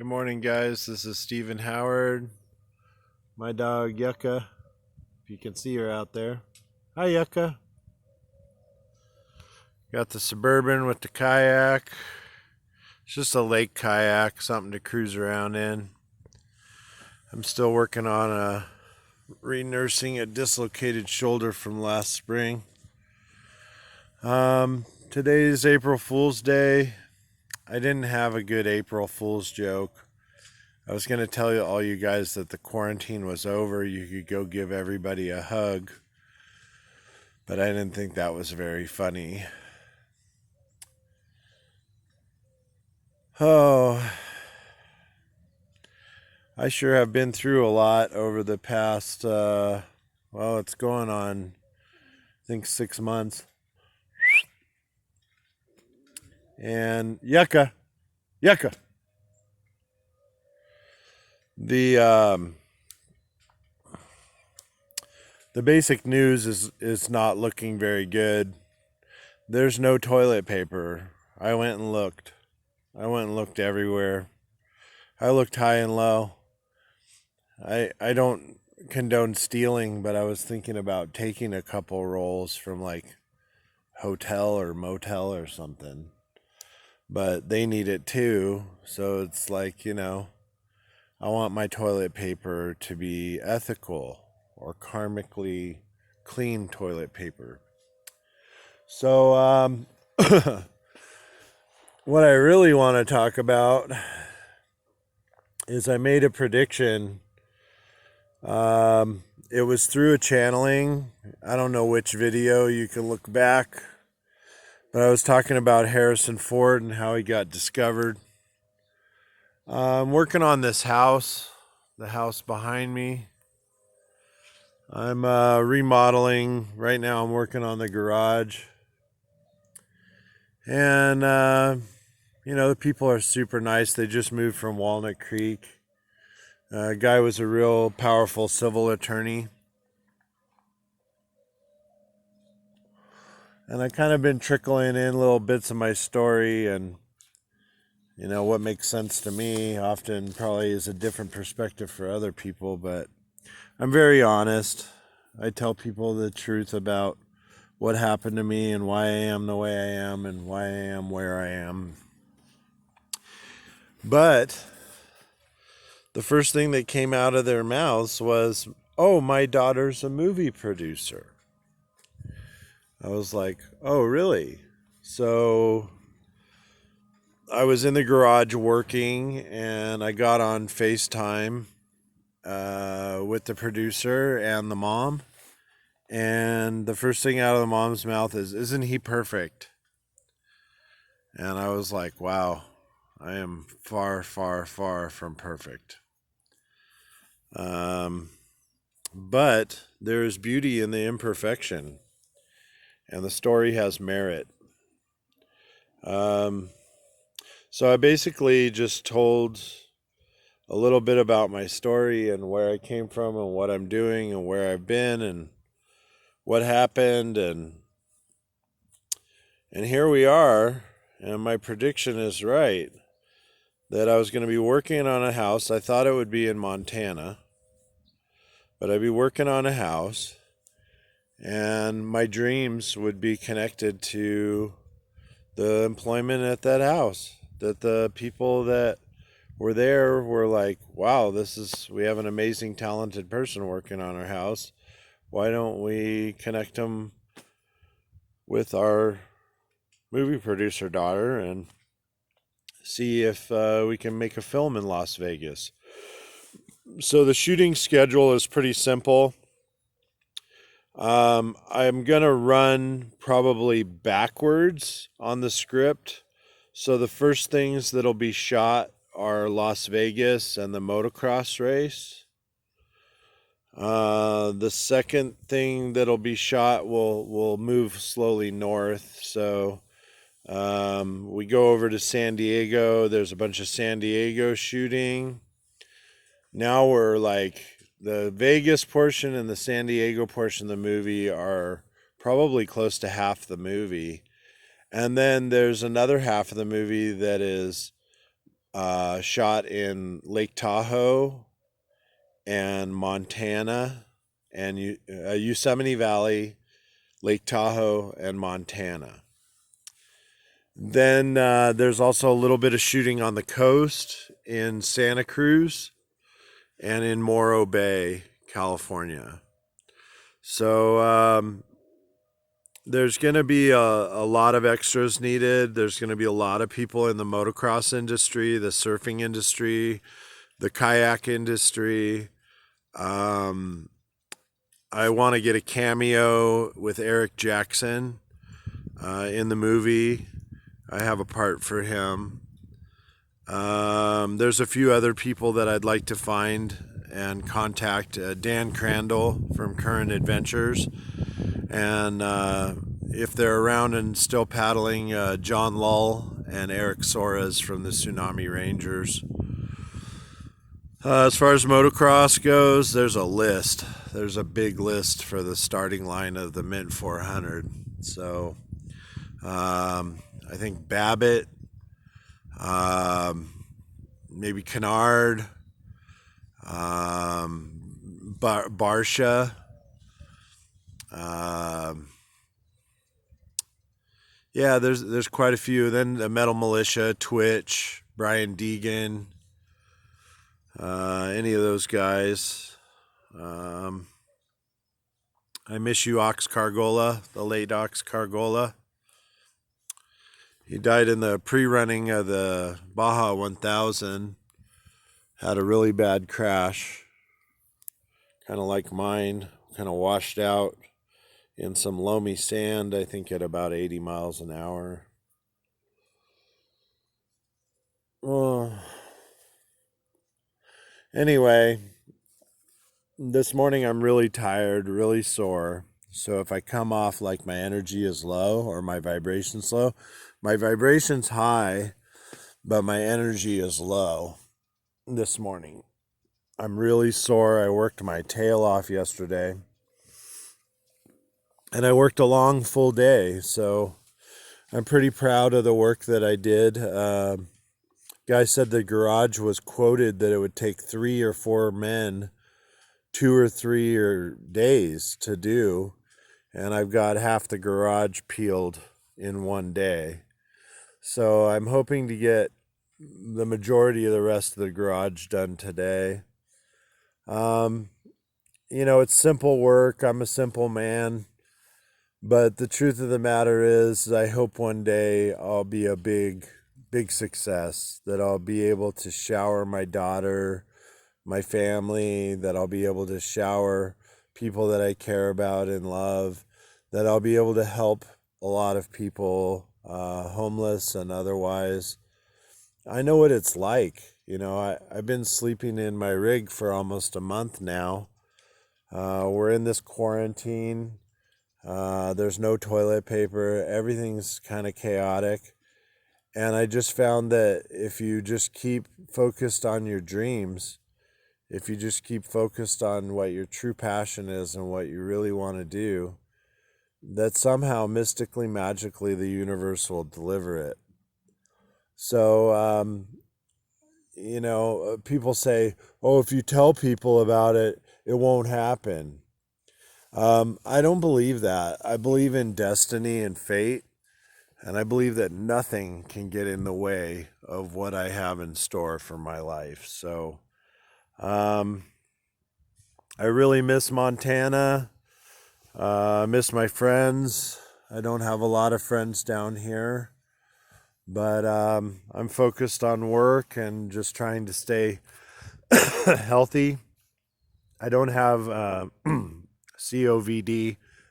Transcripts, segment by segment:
Good morning, guys. This is Stephen Howard. My dog, Yucca. If you can see her out there. Hi, Yucca. Got the Suburban with the kayak. It's just a lake kayak, something to cruise around in. I'm still working on re-nursing a dislocated shoulder from last spring. Today's April Fool's Day. I didn't have a good April Fool's joke. I was going to tell you all you guys that the quarantine was over. You could go give everybody a hug. But I didn't think that was very funny. Oh, I sure have been through a lot over the past, it's going on, I think 6 months. And Yucca. The basic news is not looking very good. There's no toilet paper. I went and looked everywhere. I looked high and low. I don't condone stealing, but I was thinking about taking a couple rolls from like hotel or motel or something. But they need it too, so it's like, I want my toilet paper to be ethical or karmically clean toilet paper. So, what I really want to talk about is I made a prediction. It was through a channeling. I don't know which video. You can look back. But I was talking about Harrison Ford and how he got discovered. I'm working on this house, the house behind me. I'm remodeling. Right now I'm working on the garage. And, the people are super nice. They just moved from Walnut Creek. Guy was a real powerful civil attorney. And I kind of been trickling in little bits of my story and, what makes sense to me often probably is a different perspective for other people, but I'm very honest. I tell people the truth about what happened to me and why I am the way I am and why I am where I am. But the first thing that came out of their mouths was, "Oh, my daughter's a movie producer." I was like, "Oh, really?" So I was in the garage working and I got on FaceTime with the producer and the mom. And the first thing out of the mom's mouth is, "Isn't he perfect?" And I was like, wow, I am far, far, far from perfect. But there is beauty in the imperfection. And the story has merit. So I basically just told a little bit about my story and where I came from and what I'm doing and where I've been and what happened and here we are, and my prediction is right, that I was going to be working on a house. I thought it would be in Montana, but I'd be working on a house and my dreams would be connected to the employment at that house, that the people that were there were like, wow, we have an amazing talented person working on our house. Why don't we connect them with our movie producer daughter and see if we can make a film in Las Vegas? So the shooting schedule is pretty simple. I'm going to run probably backwards on the script. So the first things that'll be shot are Las Vegas and the motocross race. The second thing that'll be shot will move slowly north. So we go over to San Diego. There's a bunch of San Diego shooting. Now we're like, the Vegas portion and the San Diego portion of the movie are probably close to half the movie. And then there's another half of the movie that is shot in Lake Tahoe and Montana and Yosemite Valley, Lake Tahoe, and Montana. Then there's also a little bit of shooting on the coast in Santa Cruz and in Morro Bay, California. So there's going to be a lot of extras needed. There's going to be a lot of people in the motocross industry, the surfing industry, the kayak industry. Um, I want to get a cameo with Eric Jackson in the movie. I have a part for him. There's a few other people that I'd like to find and contact. Dan Crandall from Current Adventures. And if they're around and still paddling, John Lull and Eric Soares from the Tsunami Rangers. As far as motocross goes, there's a list. There's a big list for the starting line of the Mint 400. So I think Babbitt, maybe Kennard, Barsha. Yeah, there's quite a few. Then the Metal Militia, Twitch, Brian Deegan, any of those guys. I miss you, Ox Cargola, the late Ox Cargola. He died in the pre-running of the Baja 1000. Had a really bad crash, kind of like mine, kind of washed out in some loamy sand, I think at about 80 miles an hour. Anyway, this morning I'm really tired, really sore. So if I come off like my energy is low or my vibration's low, my vibration's high, but my energy is low this morning. I'm really sore. I worked my tail off yesterday. And I worked a long, full day. So I'm pretty proud of the work that I did. Guy said the garage was quoted that it would take 3 or 4 men 2 or 3 days to do, and I've got half the garage peeled in one day. So I'm hoping to get the majority of the rest of the garage done today. It's simple work. I'm a simple man. But the truth of the matter is, I hope one day I'll be a big, big success, that I'll be able to shower my daughter, my family, that I'll be able to shower people that I care about and love, that I'll be able to help a lot of people, homeless and otherwise. I know what it's like. I've been sleeping in my rig for almost a month now. We're in this quarantine. There's no toilet paper. Everything's kind of chaotic. And I just found that if you just keep focused on your dreams, if you just keep focused on what your true passion is and what you really want to do, that somehow mystically, magically, the universe will deliver it. So, people say, oh, if you tell people about it, it won't happen. I don't believe that. I believe in destiny and fate, and I believe that nothing can get in the way of what I have in store for my life. So, I really miss Montana. I miss my friends. I don't have a lot of friends down here, but I'm focused on work and just trying to stay healthy. I don't have COVID.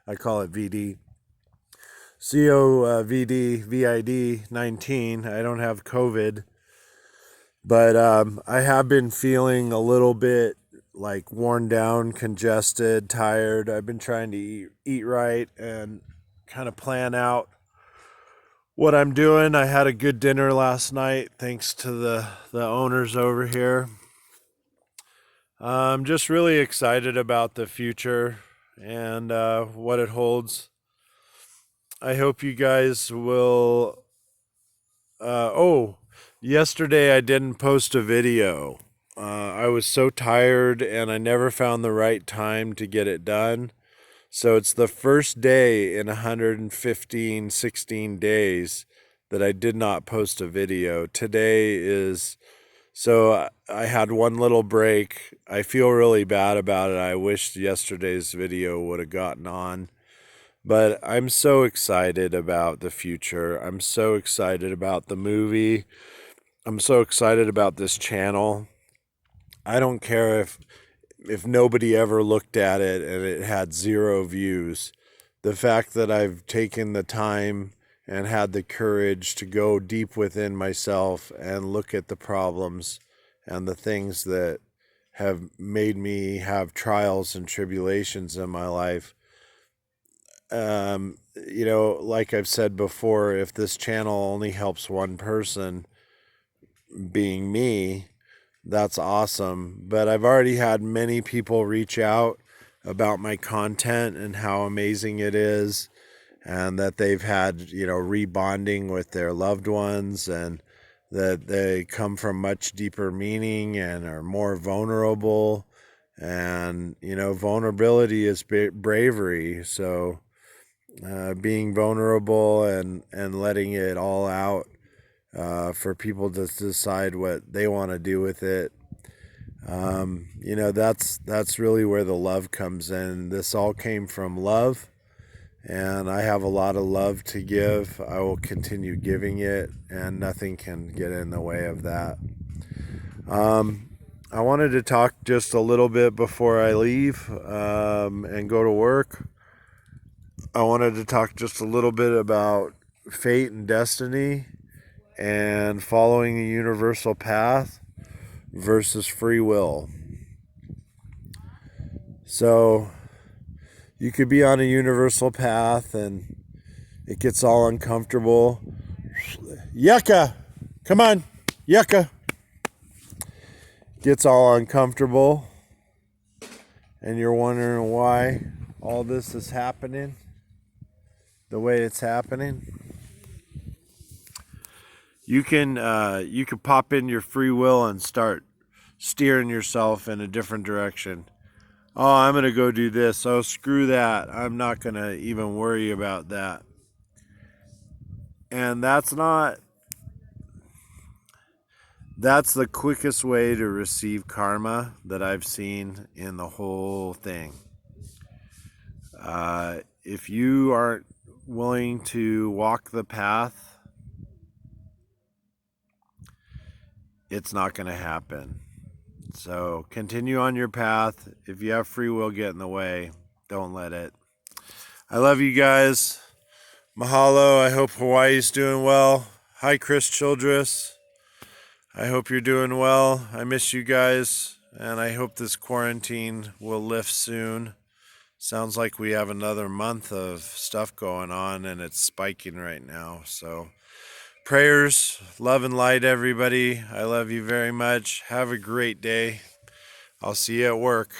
I call it VD. COVID, VID 19. I don't have COVID, but I have been feeling a little bit like worn down, congested, tired. I've been trying to eat right and kind of plan out what I'm doing. I had a good dinner last night thanks to the owners over here. I'm just really excited about the future and what it holds. I hope you guys will. Oh, Yesterday I didn't post a video. I was so tired and I never found the right time to get it done. So it's the first day in 115, 16 days that I did not post a video. Today is, so I had one little break. I feel really bad about it. I wish yesterday's video would have gotten on. But I'm so excited about the future. I'm so excited about the movie. I'm so excited about this channel. I don't care if nobody ever looked at it and it had 0 views. The fact that I've taken the time and had the courage to go deep within myself and look at the problems and the things that have made me have trials and tribulations in my life. Like I've said before, if this channel only helps one person, being me, that's awesome. But I've already had many people reach out about my content and how amazing it is, and that they've had, rebonding with their loved ones, and that they come from much deeper meaning and are more vulnerable. And, vulnerability is bravery. So being vulnerable and letting it all out for people to decide what they want to do with it. That's really where the love comes in. This all came from love, and I have a lot of love to give. I will continue giving it, and nothing can get in the way of that. I wanted to talk just a little bit before I leave and go to work. I wanted to talk just a little bit about fate and destiny and following a universal path versus free will. So you could be on a universal path and it gets all uncomfortable. Yucca! Come on! Yucca! Gets all uncomfortable and you're wondering why all this is happening the way it's happening. You can pop in your free will and start steering yourself in a different direction. Oh, I'm going to go do this. Oh, screw that. I'm not going to even worry about that. And that's the quickest way to receive karma that I've seen in the whole thing. If you aren't willing to walk the path, it's not going to happen. So continue on your path. If you have free will get in the way, don't let it. I love you guys. Mahalo. I hope Hawaii's doing well. Hi, Chris Childress. I hope you're doing well. I miss you guys, and I hope this quarantine will lift soon. Sounds like we have another month of stuff going on, and it's spiking right now. So prayers, love and light, everybody. I love you very much. Have a great day. I'll see you at work.